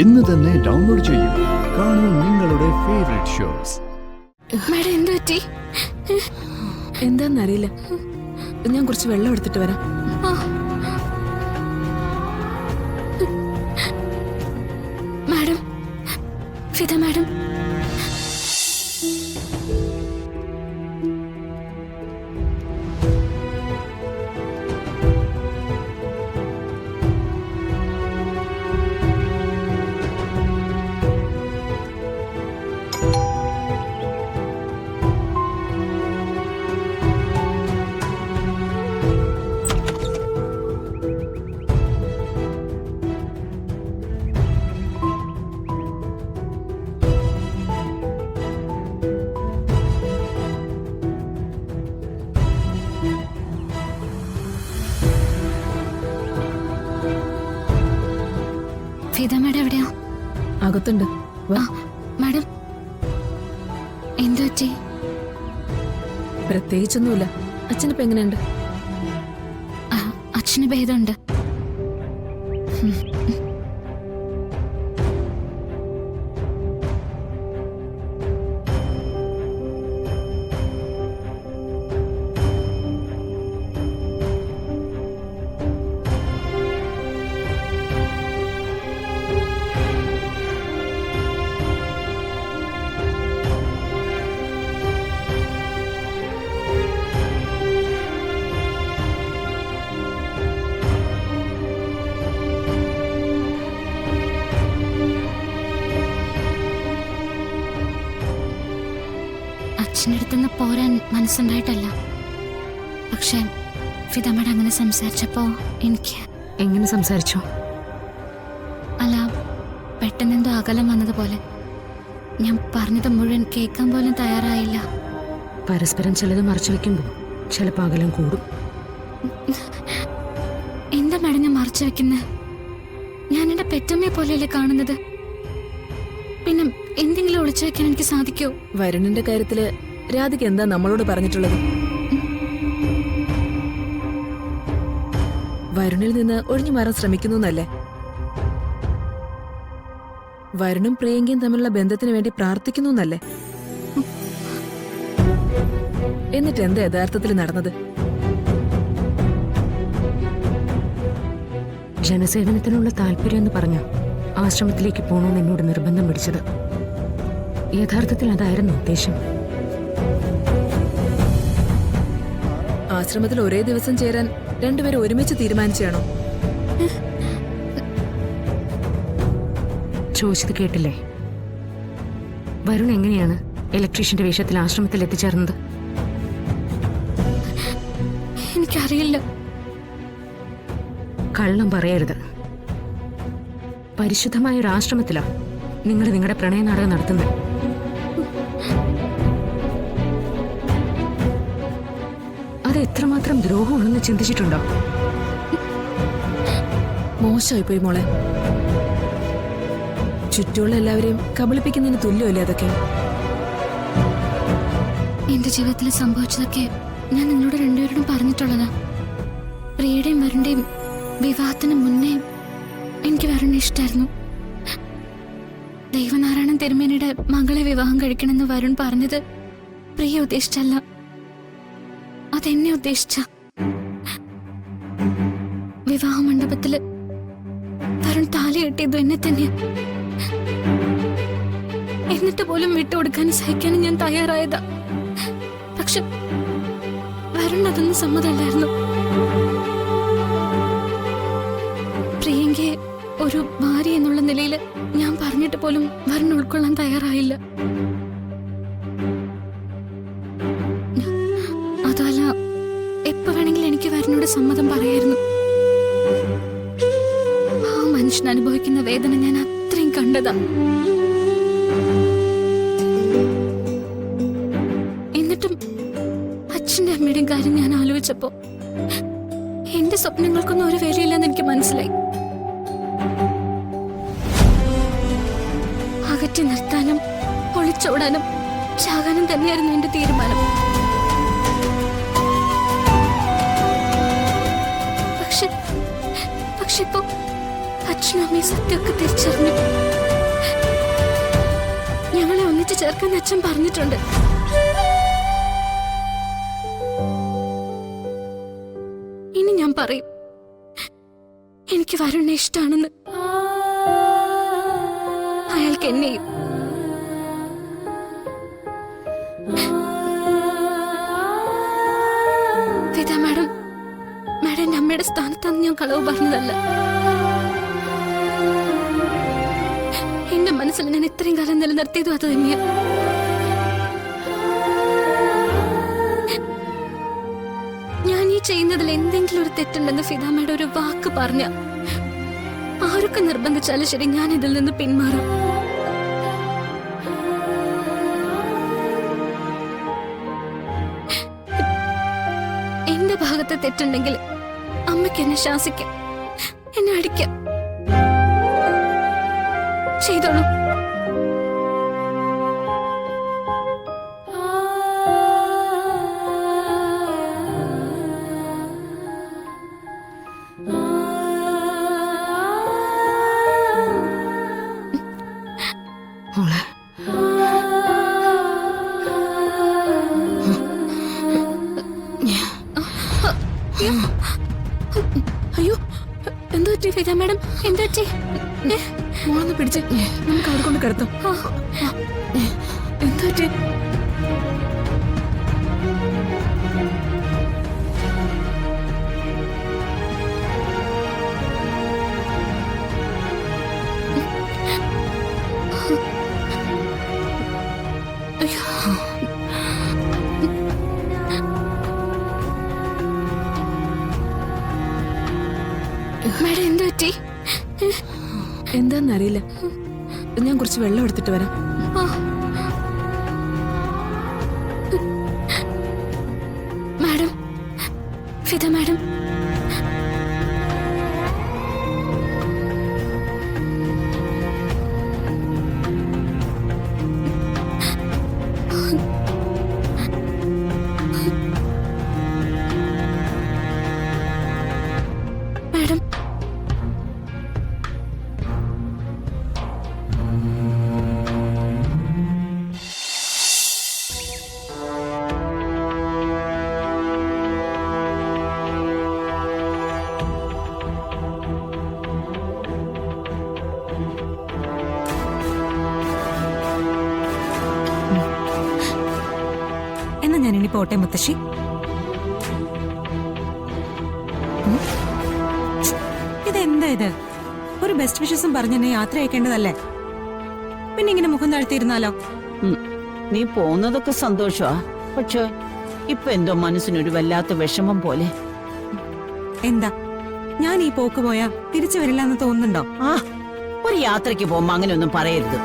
ഇന്ന് തന്നെ ഡൗൺലോഡ് ചെയ്യൂ. കാണൂ നിങ്ങളുടെ ഫേവറേറ്റ് ഷോസ്. മാഡം എന്ത് പറ്റി? എന്താന്നറിയില്ല. ഞാൻ കുറച്ച് വെള്ളം എടുത്തിട്ട് വരാം. Madam, Fida madam, Fida madam എവിടെയാ? അകത്തുണ്ട്. മാഡം എന്തു പറ്റി? പ്രത്യേകിച്ചൊന്നുമില്ല. അച്ഛനിപ്പോ എങ്ങനെയുണ്ട്? അച്ഛന് ഭേദമുണ്ട്. അച്ഛനടുത്തുനിന്ന് പോരാൻ മനസ്സുണ്ടായിട്ടല്ല, പക്ഷെ ഫിദമ്മയുടെ അങ്ങനെ സംസാരിച്ചപ്പോ എനിക്ക്... എങ്ങനെ സംസാരിച്ചു? അല്ല, പെട്ടെന്നെന്തോ അകലം വന്നതുപോലെ. ഞാൻ പറഞ്ഞത് മുഴുവൻ കേൾക്കാൻ പോലും തയ്യാറായില്ല. പരസ്പരം ചിലത് മറച്ചു വെക്കുമ്പോൾ ചിലപ്പോൾ അകലം കൂടും. എന്താ മാഡം ഞാൻ മറച്ചു വെക്കുന്നത്? ഞാൻ എന്റെ പെറ്റമ്മയെ പോലെയല്ലേ കാണുന്നത്. പിന്നെ എന്തെങ്കിലും ഒളിച്ചു വെക്കാൻ എനിക്ക് സാധിക്കോ? വരുണിന്റെ കാര്യത്തില് രാധിക എന്താ നമ്മളോട് പറഞ്ഞിട്ടുള്ളത്? വരുണിൽ നിന്ന് ഒഴിഞ്ഞു മാറാൻ ശ്രമിക്കുന്നു എന്നല്ലേ? വരുണും പ്രിയങ്കയും തമ്മിലുള്ള ബന്ധത്തിന് വേണ്ടി പ്രാർത്ഥിക്കുന്നു എന്നല്ലേ? എന്നിട്ട് എന്താ യഥാർത്ഥത്തിൽ നടന്നത്? ജനസേവനത്തിനുള്ള താല്പര്യം എന്ന് പറഞ്ഞു ആശ്രമത്തിലേക്ക് പോകണമെന്ന് എന്നോട് നിർബന്ധം പിടിച്ചത്. യഥാർത്ഥത്തിൽ അതായിരുന്നു ഉദ്ദേശം. ആശ്രമത്തിൽ ഒരേ ദിവസം ചേരാൻ രണ്ടുപേരും ഒരുമിച്ച് തീരുമാനിച്ചാണോ? ചോദിച്ചത് കേട്ടില്ലേ? വരുൺ എങ്ങനെയാണ് ഇലക്ട്രീഷ്യന്റെ വേഷത്തിൽ ആശ്രമത്തിൽ എത്തിച്ചേർന്നത്? എനിക്കറിയില്ല. കള്ളം പറയരുത്. പരിശുദ്ധമായ ഒരു ആശ്രമത്തിലാ നിങ്ങൾ നിങ്ങളുടെ പ്രണയനാടകം നടത്തുന്നത്. അത് എത്രമാത്രം ദ്രോഹമാണെന്ന് ചിന്തിച്ചിട്ടുണ്ടോ? മോശമായി പോയി മോളെ. ചുറ്റുമുള്ള എല്ലാവരെയും കബളിപ്പിക്കുന്നതിന് തുല്യമല്ലേ അതൊക്കെ? എന്റെ ജീവിതത്തിൽ സംഭവിച്ചതൊക്കെ ഞാൻ നിങ്ങളോട് രണ്ടുപേരോടും പറഞ്ഞിട്ടുള്ളതാ. പ്രിയയുടെയും വരുണിന്റെയും വിവാഹത്തിന് മുന്നേ എനിക്ക് വരുണിനെ ഇഷ്ടമായിരുന്നു. ദൈവനാരായണൻ തിരുമേനിയുടെ മകളെ വിവാഹം കഴിക്കണമെന്ന് വരുൺ പറഞ്ഞത് പ്രിയ ഉദ്ദേശിച്ചല്ല, അതെന്നെ ഉദ്ദേശിച്ച. വിവാഹ മണ്ഡപത്തില് വരുൺ താലി കെട്ടിയതും എന്നെ തന്നെ. എന്നിട്ട് പോലും വിട്ടുകൊടുക്കാനും സഹിക്കാനും ഞാൻ തയ്യാറായതാ. പക്ഷെ വരുൺ അതൊന്നും സമ്മതമല്ലായിരുന്നു. പ്രിയങ്കയെ ഒരു ഭാര്യ എന്നുള്ള നിലയിൽ ഞാൻ പറഞ്ഞിട്ട് പോലും വരുൺ ഉൾക്കൊള്ളാൻ തയ്യാറായില്ല. അതല്ല, എപ്പോ വേണമെങ്കിലും എനിക്ക് വരുണിനോട് സമ്മതം പറയായിരുന്നു. ആ മനുഷ്യൻ അനുഭവിക്കുന്ന വേദന ഞാൻ അത്രയും കണ്ടതാ. എന്നിട്ടും അച്ഛന്റെ അമ്മയുടെയും കാര്യം ഞാൻ ആലോചിച്ചപ്പോ എന്റെ സ്വപ്നങ്ങൾക്കൊന്നും ഒരു വിലയില്ലെന്ന് എനിക്ക് മനസ്സിലായി. അകറ്റി നിർത്താനും ഒളിച്ചോടാനും ചാകാനും തന്നെയായിരുന്നു എന്റെ തീരുമാനം. പക്ഷെ ഇപ്പോ അച്ഛനും അമ്മയും സത്യമൊക്കെ തിരിച്ചറിഞ്ഞു. ചേർക്കുന്ന അച്ഛൻ പറഞ്ഞിട്ടുണ്ട്. ഇനി ഞാൻ പറയും, എനിക്ക് വരുണ്ണെ ഇഷ്ടാണെന്ന്. അയാൾക്ക് എന്നെയും. വിദ്യ മാഡം, മാഡം എന്റെ അമ്മയുടെ സ്ഥാനത്താണ് ഞാൻ കളവ് പറഞ്ഞതല്ല. എന്റെ മനസ്സിൽ ഞാൻ ഇത്രയും കാലം നിലനിർത്തിയതും അത് തന്നെയാ. ഞാൻ ഈ ചെയ്യുന്നതിൽ എന്തെങ്കിലും ഒരു തെറ്റുണ്ടെന്ന് ഫിദാമ്മയുടെ ഒരു വാക്ക് പറഞ്ഞ ആരൊക്കെ നിർബന്ധിച്ചാലും ശരി, ഞാൻ ഇതിൽ നിന്ന് പിന്മാറും. എന്റെ ഭാഗത്ത് തെറ്റുണ്ടെങ്കിൽ അമ്മയ്ക്ക് എന്നെ ശാസിക്കാം, എന്നെ അടിക്കാം. ചെയ്തോളൂ. മോളെ, അയ്യോ, എന്താ പറ്റി ഫിദ മാഡം? എന്താ പറ്റി? മോളൊന്ന് പിടിച്ച് നമുക്ക് അവിടെ കൊണ്ട് കിടത്തും. എന്താ പറ്റി? മാഡം എന്താ പറ്റി? എന്താന്നറിയില്ല. ഞാൻ കുറച്ച് വെള്ളം എടുത്തിട്ട് വരാം. മാഡം, ഫിദ മാഡം, മാഡം, എന്നാ ഞാൻ ഇനി പോട്ടെ മുത്തശ്ശി. ഇതെന്താ ഇത്? ഒരു ബെസ്റ്റ് വിഷസും പറഞ്ഞ് എന്നെ യാത്ര അയക്കേണ്ടതല്ലേ? പിന്നെ ഇങ്ങനെ മുഖം താഴ്ത്തിയിരുന്നാലോ? നീ പോകുന്നതൊക്കെ സന്തോഷമാ, പക്ഷെ ഇപ്പൊ എന്തോ മനസ്സിനൊരു വല്ലാത്ത വിഷമം പോലെ. എന്താ, ഞാൻ ഈ പോക്ക് പോയാ തിരിച്ചു വരില്ല എന്ന് തോന്നുന്നുണ്ടോ? ഒരു യാത്രയ്ക്ക് പോകുമ്പോ അങ്ങനെയൊന്നും പറയരുത്.